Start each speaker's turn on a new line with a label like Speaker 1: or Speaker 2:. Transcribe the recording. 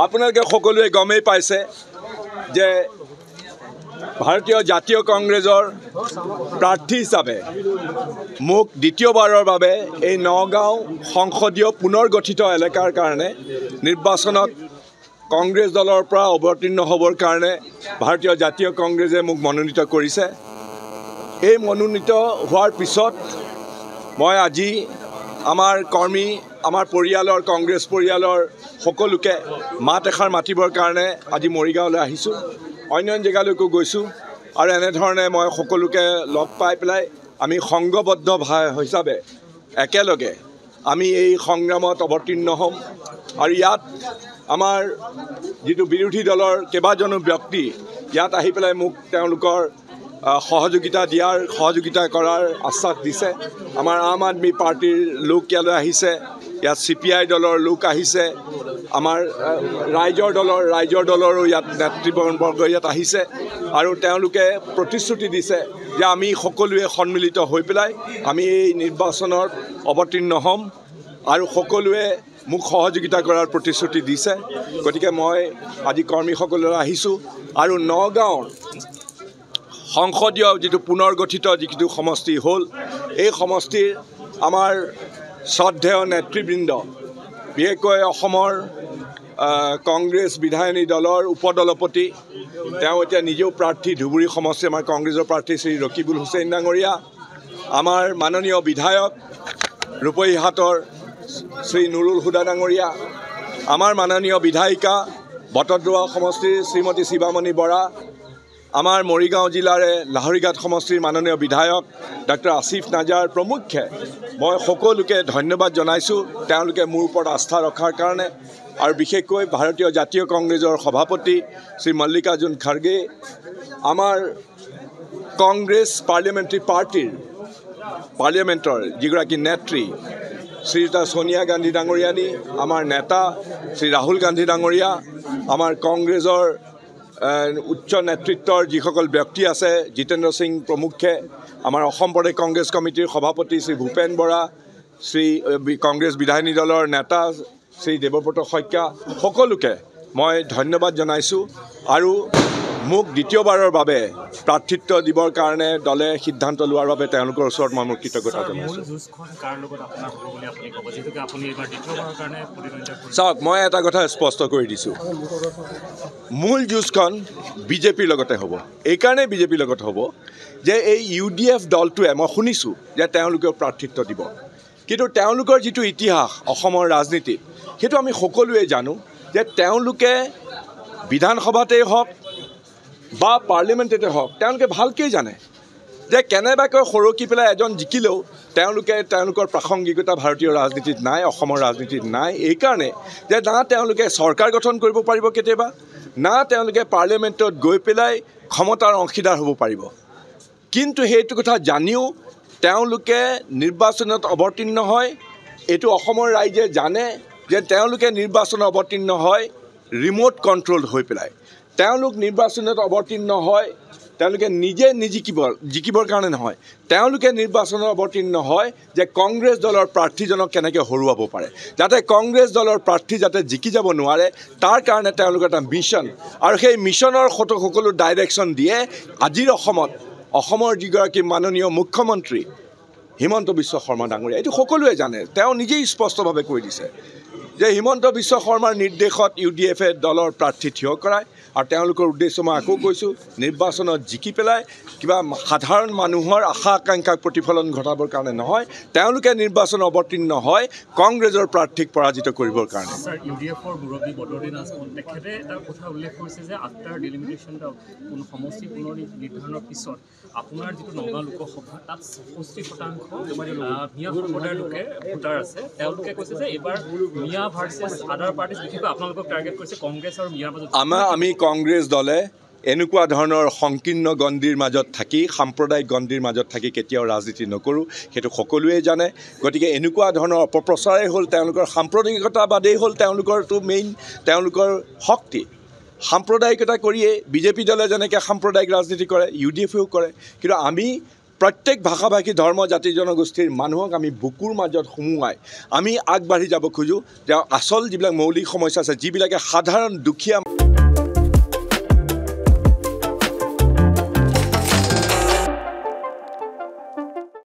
Speaker 1: আপোনালোকে সকলোৱে গমেই পাইছে যে ভাৰতীয় জাতীয় কংগ্ৰেছৰ প্ৰাৰ্থী হিচাপে মোক দ্বিতীয়বাৰৰ বাবে এই নগাঁও সংসদীয় পুনৰ গঠিত এলেকাৰ কাৰণে নিৰ্বাচনত কংগ্ৰেছ দলৰ পৰা অৱতীৰ্ণ হ'বৰ কাৰণে ভাৰতীয় জাতীয় কংগ্ৰেছে মোক মনোনীত কৰিছে। এই মনোনীত হোৱাৰ পিছত মই আজি আমাৰ কৰ্মী আমাৰ পৰিয়ালৰ কংগ্ৰেছ পৰিয়ালৰ সকলোকে মাত এষাৰ মাতিবৰ কাৰণে আজি মৰিগাঁৱলৈ আহিছোঁ। অন্য জেগালৈকো গৈছোঁ আৰু এনেধৰণে মই সকলোকে লগ পাই পেলাই আমি সংঘবদ্ধ হিচাপে একেলগে আমি এই সংগ্ৰামত অৱতীৰ্ণ হ'ম। আৰু ইয়াত আমাৰ যিটো বিৰোধী দলৰ কেইবাজনো ব্যক্তি ইয়াত আহি পেলাই মোক তেওঁলোকৰ সহযোগিতা কৰাৰ আশ্বাস দিছে। আমাৰ আম আদমি পাৰ্টিৰ লোক ইয়ালৈ আহিছে, ইয়াত CPI দলৰ লোক আহিছে, আমাৰ ৰাইজৰ দলৰো ইয়াত নেতৃবৰ্গ ইয়াত আহিছে আৰু তেওঁলোকে প্ৰতিশ্ৰুতি দিছে যে আমি সকলোৱে সন্মিলিত হৈ পেলাই আমি এই নিৰ্বাচনত অৱতীৰ্ণ হ'ম আৰু সকলোৱে মোক সহযোগিতা কৰাৰ প্ৰতিশ্ৰুতি দিছে। গতিকে মই আজি কৰ্মীসকললৈ আহিছোঁ আৰু নগাঁৱৰ সংসদীয় যিটো পুনৰ গঠিত যিটো সমষ্টি হ'ল এই সমষ্টিৰ আমাৰ শ্ৰদ্ধেয় নেতৃবৃন্দ বিশেষকৈ অসমৰ কংগ্ৰেছ বিধায়িনী দলৰ উপদলপতি তেওঁ এতিয়া নিজেও প্ৰাৰ্থী ধুবুৰী সমষ্টি আমাৰ কংগ্ৰেছৰ প্ৰাৰ্থী শ্ৰী ৰকিবুল হুছেইন ডাঙৰীয়া, আমাৰ মাননীয় বিধায়ক ৰূপহীহাটৰ শ্ৰী নুৰুল হুদা ডাঙৰীয়া, আমাৰ মাননীয় বিধায়িকা বটদ্ৰৱা সমষ্টিৰ শ্ৰীমতী শিৱামণি বৰা, আমাৰ মৰিগাঁও জিলাৰে লাহৰীঘাট সমষ্টিৰ মাননীয় বিধায়ক ডক্টৰ আসিফ নাজাৰ প্ৰমুখ্যে মই সকলোকে ধন্যবাদ জনাইছোঁ তেওঁলোকে মোৰ ওপৰত আস্থা ৰখাৰ কাৰণে। আৰু বিশেষকৈ ভাৰতীয় জাতীয় কংগ্ৰেছৰ সভাপতি শ্ৰী মল্লিকাৰ্জুন খাৰ্গে, আমাৰ কংগ্ৰেছ পাৰ্লিয়ামেণ্টৰ যিগৰাকী নেত্ৰী শ্ৰীযুতা সোনিয়া গান্ধী ডাঙৰীয়ানী, আমাৰ নেতা শ্ৰী ৰাহুল গান্ধী ডাঙৰীয়া, আমাৰ কংগ্ৰেছৰ উচ্চ নেতৃত্বৰ যিসকল ব্যক্তি আছে জিতেন্দ্ৰ সিং প্ৰমুখ্যে, আমাৰ অসম প্ৰদেশ কংগ্ৰেছ কমিটিৰ সভাপতি শ্ৰী ভূপেন বৰা, শ্ৰী কংগ্ৰেছ বিধায়িনী দলৰ নেতা শ্ৰী দেৱব্ৰত শইকীয়া, সকলোকে মই ধন্যবাদ জনাইছোঁ আৰু মোক দ্বিতীয়বাৰৰ বাবে প্ৰাৰ্থিত্ব দিবৰ কাৰণে দলে সিদ্ধান্ত লোৱাৰ বাবে তেওঁলোকৰ ওচৰত মই মোৰ কৃতজ্ঞতা জনাইছোঁ। চাওক, মই এটা কথা স্পষ্ট কৰি দিছোঁ, মূল যুঁজখন বিজেপিৰ লগতে হ'ব। এইকাৰণে বিজেপিৰ লগত হ'ব যে এই UDF দলটোৱে মই শুনিছোঁ যে তেওঁলোকেও প্ৰাৰ্থিত্ব দিব, কিন্তু তেওঁলোকৰ যিটো ইতিহাস অসমৰ ৰাজনীতিত সেইটো আমি সকলোৱে জানো যে তেওঁলোকে বিধানসভাতেই হওক বা পাৰ্লিয়ামেণ্টতে হওক তেওঁলোকে ভালকৈ জানে যে কেনেবাকৈ সৰকি পেলাই এজন জিকিলেও তেওঁলোকৰ প্ৰাসংগিকতা ভাৰতীয় ৰাজনীতিত নাই, অসমৰ ৰাজনীতিত নাই। এইকাৰণে যে না তেওঁলোকে চৰকাৰ গঠন কৰিব পাৰিব কেতিয়াবা, না তেওঁলোকে পাৰ্লিয়ামেণ্টত গৈ পেলাই ক্ষমতাৰ অংশীদাৰ হ'ব পাৰিব। কিন্তু সেইটো কথা জানিও তেওঁলোকে নিৰ্বাচনত অৱতীৰ্ণ হয়। এইটো অসমৰ ৰাইজে জানে যে তেওঁলোকে নিৰ্বাচনত অৱতীৰ্ণ হয় ৰিম'ট কণ্ট্ৰল হৈ পেলাই। তেওঁলোক নিৰ্বাচনত অৱতীৰ্ণ হয় তেওঁলোকে নিজে জিকিবৰ কাৰণে নহয়, তেওঁলোকে নিৰ্বাচনত অৱতীৰ্ণ হয় যে কংগ্ৰেছ দলৰ প্ৰাৰ্থীজনক কেনেকৈ হৰুৱাব পাৰে, যাতে কংগ্ৰেছ দলৰ প্ৰাৰ্থী যাতে জিকি যাব নোৱাৰে তাৰ কাৰণে তেওঁলোকৰ এটা মিছন, আৰু সেই মিছনৰ সকলো ডাইৰেকশ্যন দিয়ে আজিৰ অসমৰ যিগৰাকী মাননীয় মুখ্যমন্ত্ৰী হিমন্ত বিশ্ব শৰ্মা ডাঙৰীয়া। এইটো সকলোৱে জানে, তেওঁ নিজেই স্পষ্টভাৱে কৈ দিছে যে হিমন্ত বিশ্ব শৰ্মাৰ নিৰ্দেশত UDFে দলৰ প্ৰাৰ্থী থিয় কৰায় আৰু তেওঁলোকৰ উদ্দেশ্য মই আকৌ কৈছোঁ নিৰ্বাচনত জিকি পেলাই কিবা সাধাৰণ মানুহৰ আশা আকাংক্ষাক প্ৰতিফলন ঘটাবৰ কাৰণে নহয়, তেওঁলোকে নিৰ্বাচন অৱতীৰ্ণ হয় কংগ্ৰেছৰ প্ৰাৰ্থীক পৰাজিত কৰিবৰ কাৰণে।
Speaker 2: UDFৰ মুৰব্বী বদৰুদ্দিন আজমল তেখেতে এটা কথা উল্লেখ কৰিছে যে আফটাৰ ডিলিমিটেশ্যন সমষ্টি পুনৰ নিৰ্ধাৰণৰ পিছত আপোনাৰ যিটো নগাঁও লোকসভা তাত 66% মিয়া সম্প্ৰদায়ৰ লোকে ভোটাৰ আছে। তেওঁলোকে কৈছে যে এইবাৰ মিয়া ভাৰ্চেছ আদাৰ পাৰ্টিজ, বিশেষকৈ আপোনালোকক টাৰ্গেট কৰিছে কংগ্ৰেছ আৰু মিয়াৰ মাজত।
Speaker 1: আমি কংগ্ৰেছ দলে এনেকুৱা ধৰণৰ সংকীৰ্ণ গণ্ডিৰ মাজত থাকি, সাম্প্ৰদায়িক গণ্ডিৰ মাজত থাকি কেতিয়াও ৰাজনীতি নকৰোঁ, সেইটো সকলোৱে জানে। গতিকে এনেকুৱা ধৰণৰ অপপ্ৰচাৰেই হ'ল তেওঁলোকৰ সাম্প্ৰদায়িকতাবাদেই হ'ল তেওঁলোকৰটো মেইন তেওঁলোকৰ শক্তি। সাম্প্ৰদায়িকতা কৰিয়ে বিজেপি দলে যেনেকৈ সাম্প্ৰদায়িক ৰাজনীতি কৰে UDFেও কৰে, কিন্তু আমি প্ৰত্যেক ভাষা ভাষী ধৰ্ম জাতি জনগোষ্ঠীৰ মানুহক আমি বুকুৰ মাজত সুমুৱাই আমি আগবাঢ়ি যাব খোজোঁ যে আচল যিবিলাক মৌলিক সমস্যা আছে যিবিলাকে সাধাৰণ দুখীয়া